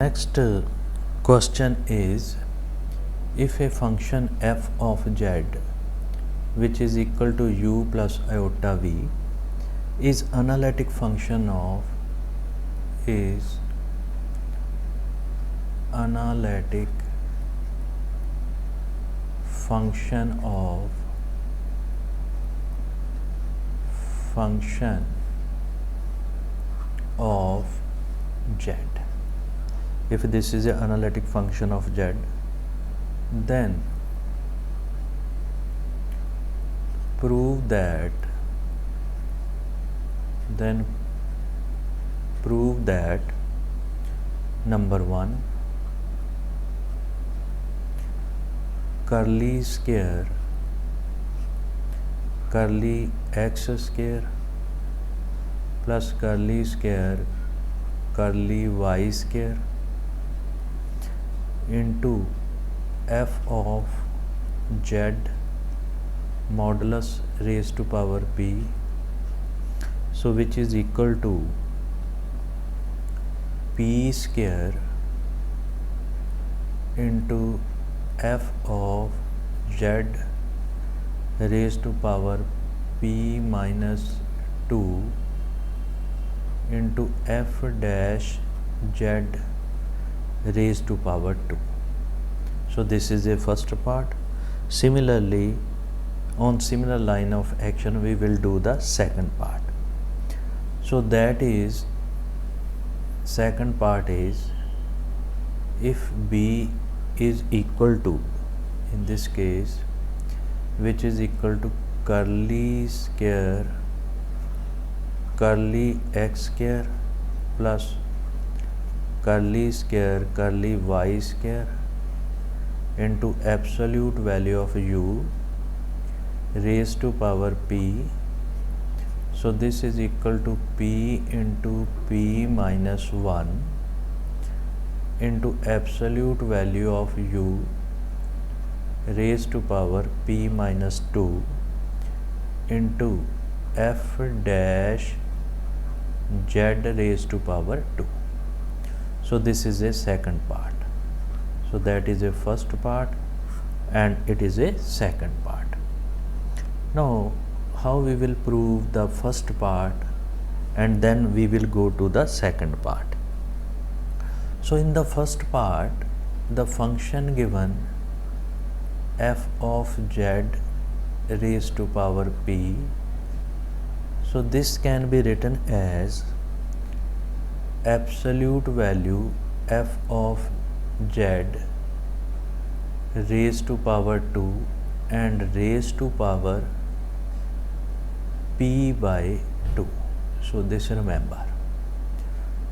Next question is, if a function f of z which is equal to u plus iota v is analytic function of function of z. If this is an analytic function of z, then prove that number 1, curly square curly x square plus curly square curly y square into f of z modulus raised to power p, so which is equal to p square into f of z raised to power p minus 2 into f dash z raised to power 2. So this is a first part. Similarly, on similar line of action we will do the second part. So that is, second part is, if b is equal to, in this case, which is equal to curly square curly x square plus curly square curly y square into absolute value of u raised to power p, so this is equal to p into p minus 1 into absolute value of u raised to power p minus 2 into f dash z raised to power 2. So this is a second part. So that is a first part and it is a second part. Now how we will prove the first part and then we will go to the second part. So in the first part, the function given f of z raised to power p, so this can be written as absolute value f of z raised to power 2 and raised to power p by 2. So this, remember.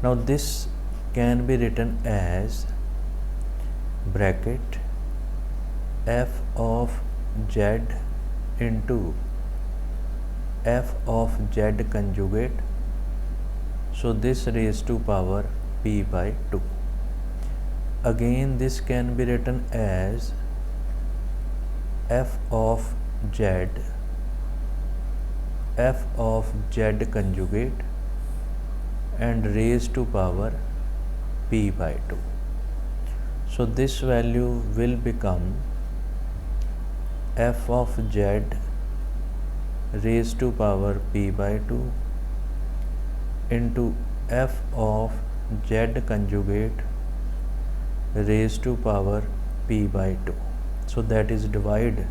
Now this can be written as bracket f of z into f of z conjugate, so this raised to power p by 2. Again this can be written as f of z conjugate and raised to power p by 2. So this value will become f of z raised to power p by 2 into f of z conjugate raised to power p by 2. So that is divided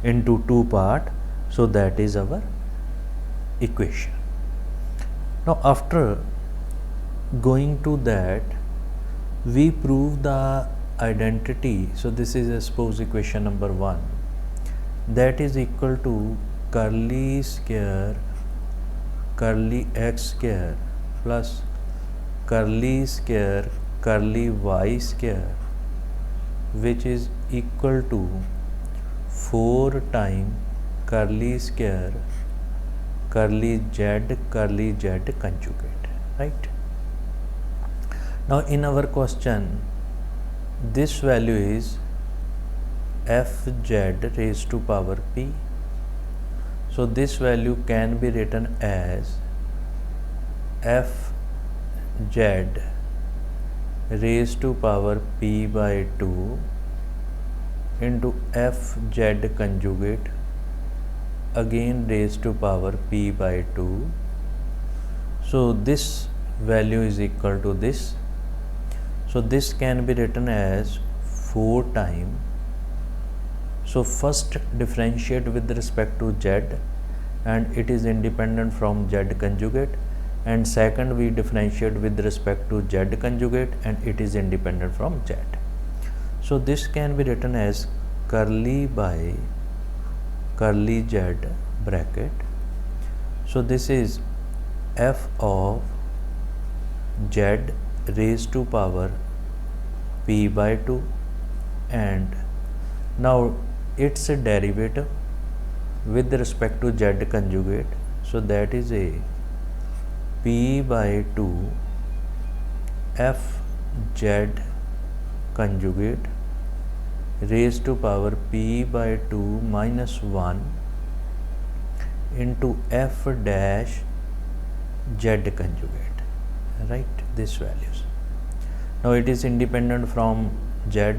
into two parts. So that is our equation. Now after going to that, we prove the identity. So this is a suppose equation number 1, that is equal to curly square curly x square plus curly square curly y square, which is equal to 4 times curly square curly z conjugate, right? Now in our question, this value is fz raised to power p, so this value can be written as f z raised to power p by 2 into fz conjugate again raised to power p by 2. So this value is equal to this. So this can be written as 4 times. So first differentiate with respect to z and it is independent from z conjugate, and second we differentiate with respect to z conjugate and it is independent from z. So this can be written as curly by curly z bracket. So this is f of z raised to power p by 2, and now its derivative with respect to z conjugate, so that is a p by 2 f z conjugate raised to power p by 2 minus 1 into f dash z conjugate, right, this values. Now it is independent from z,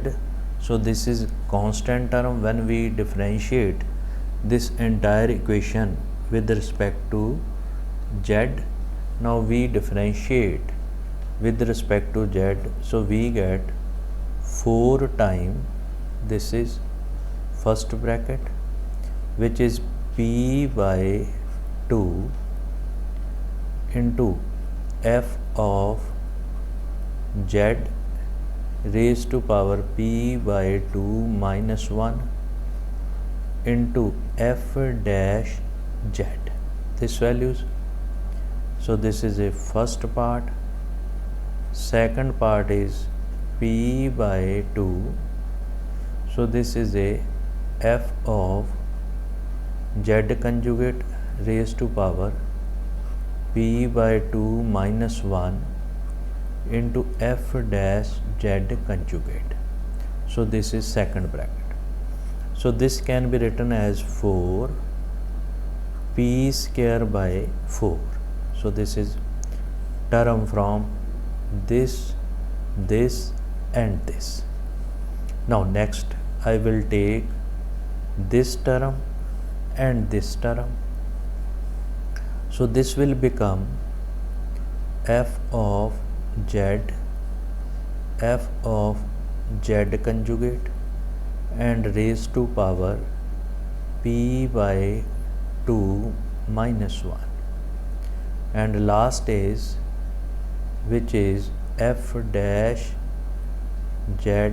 so this is constant term. When we differentiate this entire equation with respect to z, now we differentiate with respect to z, so we get 4 times, this is first bracket, which is p by 2 into f of z raised to power p by 2 minus 1 into f dash z, this values. So this is a first part. Second part is p by 2, so this is a f of z conjugate raised to power p by 2 minus 1 into f dash z conjugate. So this is second bracket. So this can be written as 4 p square by 4. So this is term from this, this and this. Now next I will take this term and this term. So this will become f of z, f of z conjugate and raised to power p by 2 minus 1, and last is which is f dash z,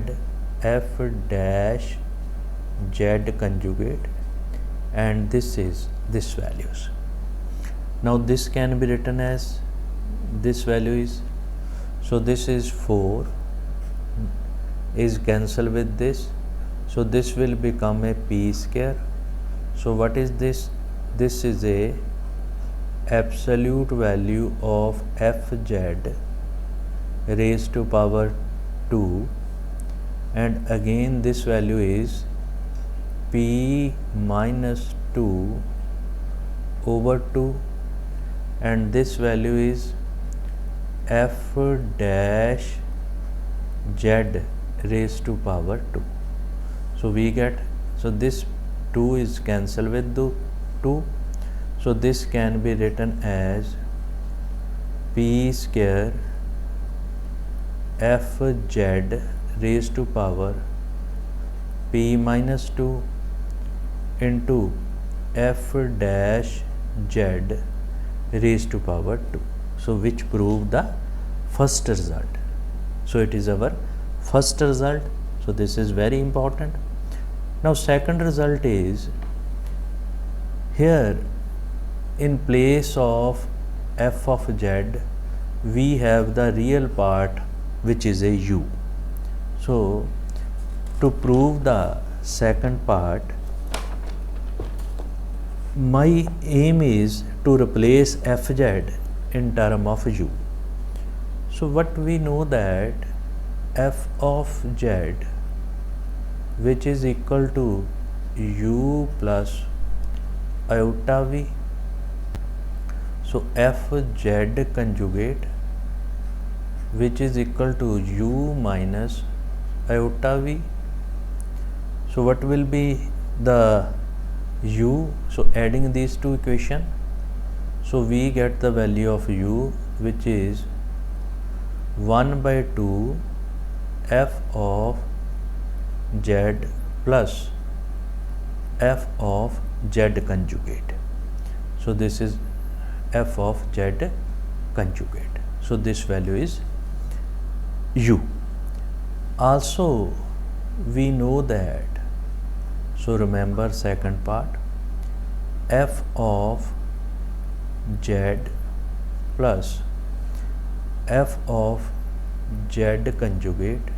f dash z conjugate, and this is this values. Now this can be written as this value is, so this is 4 is cancelled with this, so this will become a p square. So what is this? This is a absolute value of fz raised to power 2, and again this value is p minus 2 over 2, and this value is f dash z raised to power 2. So we get, so this 2 is cancelled with the 2, so this can be written as p square fz raised to power p minus 2 into f dash z raised to power 2. So which prove the first result. So it is our first result. So this is very important. Now second result is, here in place of f of z we have the real part which is a u. So to prove the second part, my aim is to replace fz in term of u. So what we know that f of z, which is equal to u plus iota v, so f z conjugate which is equal to u minus iota v. So what will be the u? So adding these two equations, so we get the value of u, which is 1 by 2 f of z plus f of z conjugate. So this is f of z conjugate. So this value is u. Also we know that, so remember second part, f of z plus f of z conjugate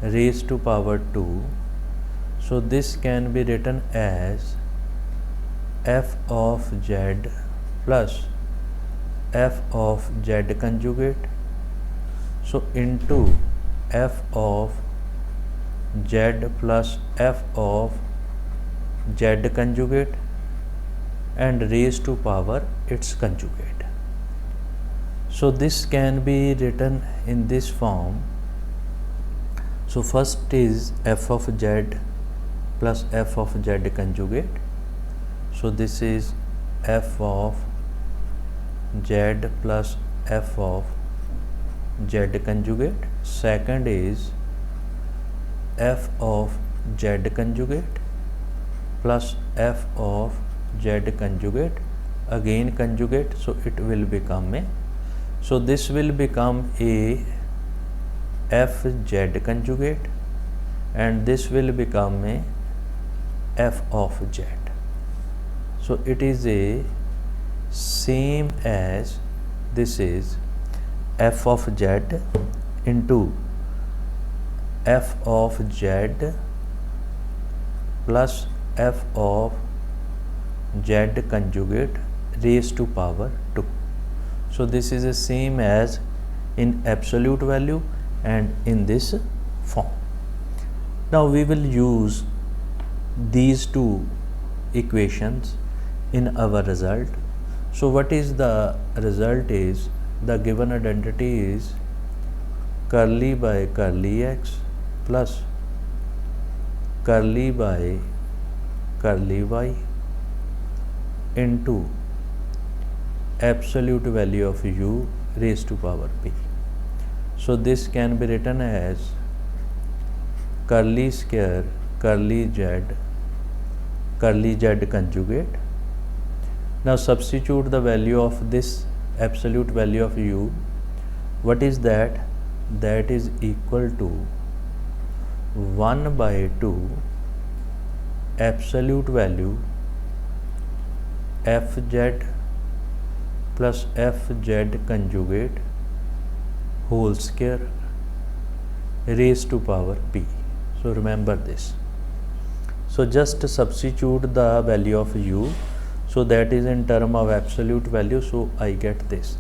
raised to power 2. So this can be written as f of z plus f of z conjugate, so into f of z plus f of z conjugate and raised to power its conjugate. So this can be written in this form. So first is f of z plus f of z conjugate. So this is f of z plus f of z conjugate. Second is f of z conjugate plus f of z conjugate, again conjugate, so it will become a, so this will become a f z conjugate and this will become a f of z. So it is a same as, this is f of z into f of z plus f of z conjugate raised to power 2. So this is the same as in absolute value and in this form. Now we will use these two equations in our result. So what is the result? Is the given identity is curly by curly x plus curly by curly y into absolute value of u raised to power p. So this can be written as curly square curly z conjugate. Now substitute the value of this absolute value of u. What is that? That is equal to 1 by 2 absolute value fz plus fz conjugate whole square raised to power p. So remember this. So just substitute the value of u. So that is in term of absolute value. So I get this.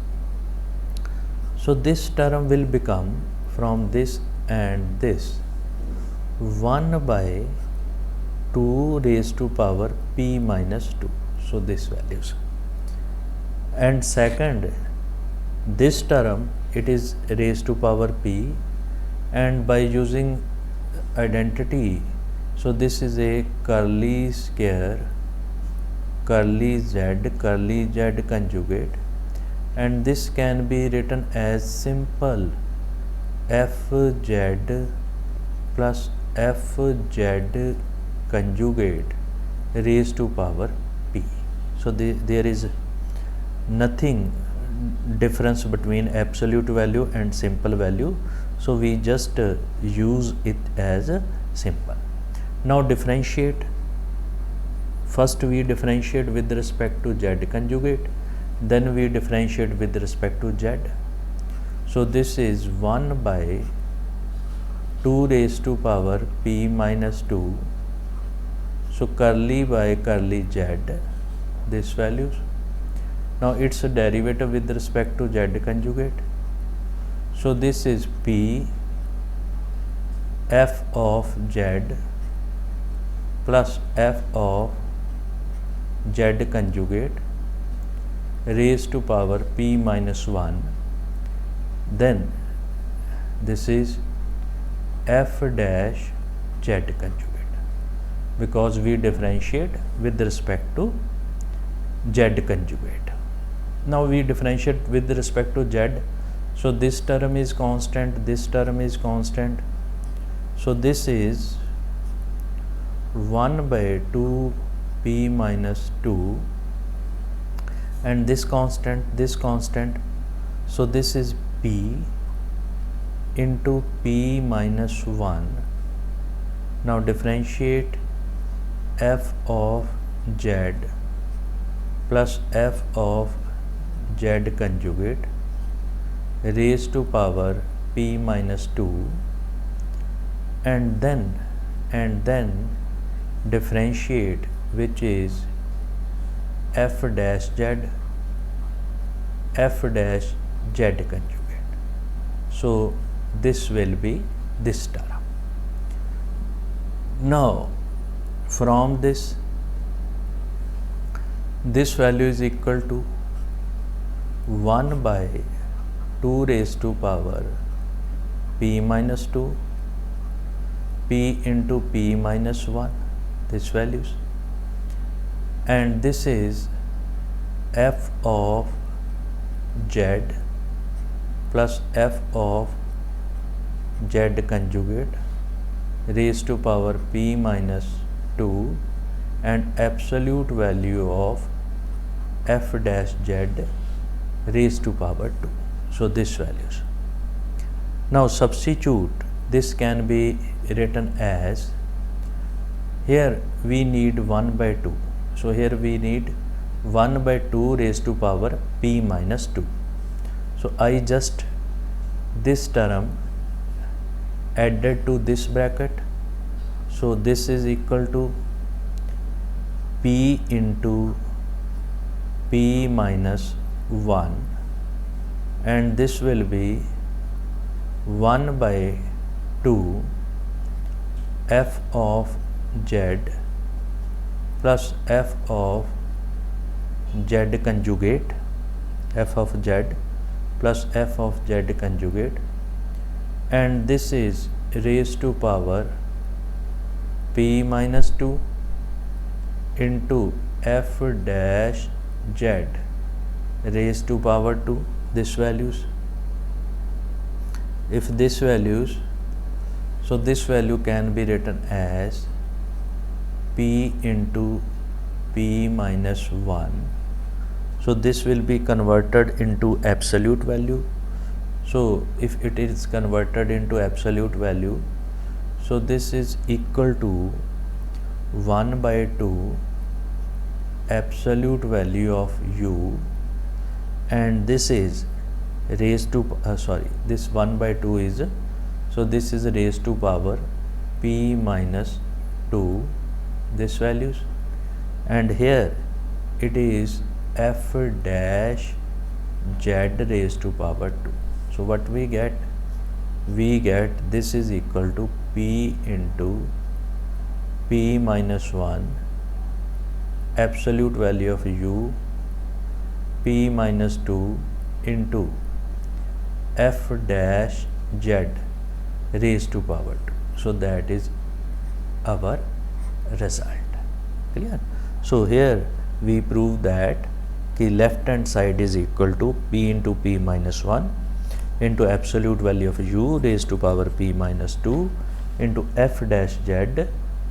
So this term will become from this and this 1 by 2 raised to power p minus 2. So this values. And second, this term it is raised to power p, and by using identity, so this is a curly square curly z conjugate, and this can be written as simple fz plus fz conjugate raised to power p. So there is nothing difference between absolute value and simple value, so we just use it as a simple. Now differentiate. First we differentiate with respect to z conjugate, then we differentiate with respect to z. So this is 1 by 2 raised to power p minus 2. So curly by curly z, this values. Now its derivative with respect to z conjugate. So this is p f of z plus f of z conjugate raised to power p minus 1 then this is f dash z conjugate, because we differentiate with respect to z conjugate. Now we differentiate with respect to z, so this term is constant, this term is constant, so this is 1 by 2 p minus 2, and this constant, so this is p into p minus 1. Now differentiate f of z plus f of z conjugate raised to power p minus 2, and then differentiate, which is f dash z conjugate. So this will be this term. Now from this value is equal to 1 by 2 raised to power p minus 2, p into p minus 1, this values, and this is f of z plus f of z conjugate raised to power p minus 2, and absolute value of f dash z raised to power 2. So this values. Now substitute, this can be written as, here we need 1 by 2, so here we need 1 by 2 raised to power p minus 2. So I just this term added to this bracket, so this is equal to p into p minus 1, and this will be 1 by 2 f of z plus f of z conjugate, f of z plus f of z conjugate, and this is raised to power p minus 2 into f dash z raised to power 2, this values. If this values, so this value can be written as p into p minus 1. So this will be converted into absolute value. So if it is converted into absolute value, so this is equal to 1 by 2 absolute value of u, and this is raised to this 1 by 2 is, so this is raised to power p minus 2, this values, and here it is f dash z raised to power 2. So what we get? We get this is equal to p into p minus 1 absolute value of u p minus 2 into f dash z raised to power 2. So that is our result. Clear? So here we prove that the left hand side is equal to p into p minus 1 into absolute value of u raised to power p minus 2 into f dash z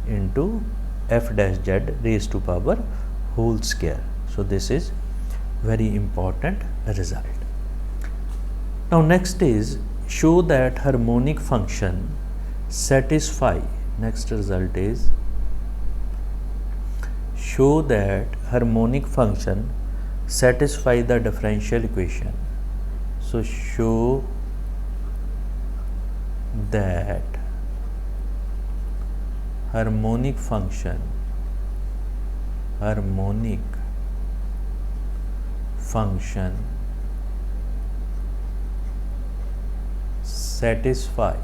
into f dash z raised to power whole square. So this is very important result. Now next is show that harmonic function satisfy. Next result is show that harmonic function satisfy the differential equation. So show that harmonic function satisfy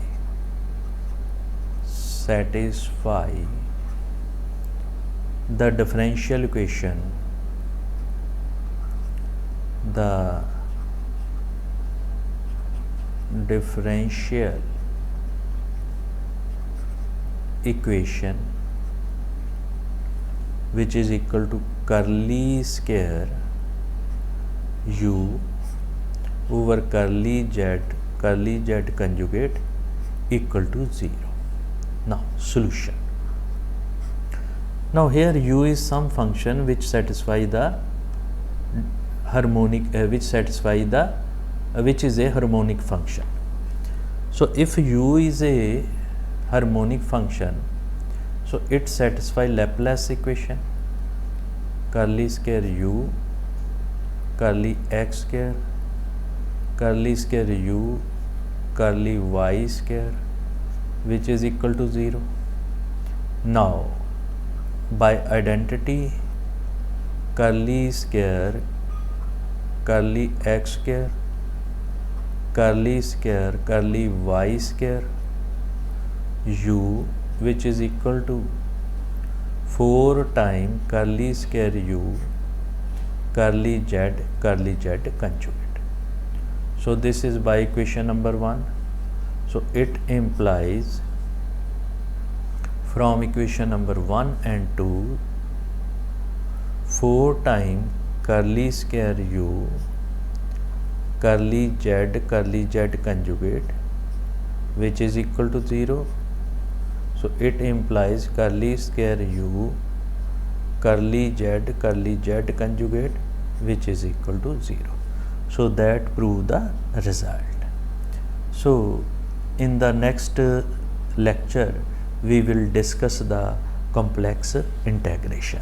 the differential equation, the differential equation which is equal to curly square u over curly z conjugate equal to 0. Now solution. Now here u is some function which satisfy the harmonic which is a harmonic function. So if u is a harmonic function, so it satisfies Laplace equation curly square u curly x square curly square u curly y square which is equal to 0. Now by identity curly square curly x square curly square curly y square u which is equal to 4 times curly square u curly z conjugate. So this is by equation number 1. So it implies from equation number 1 and 2 4 times curly square u curly z conjugate which is equal to 0. So it implies curly square u curly z conjugate which is equal to 0. So that prove the result. So in the next lecture we will discuss the complex integration.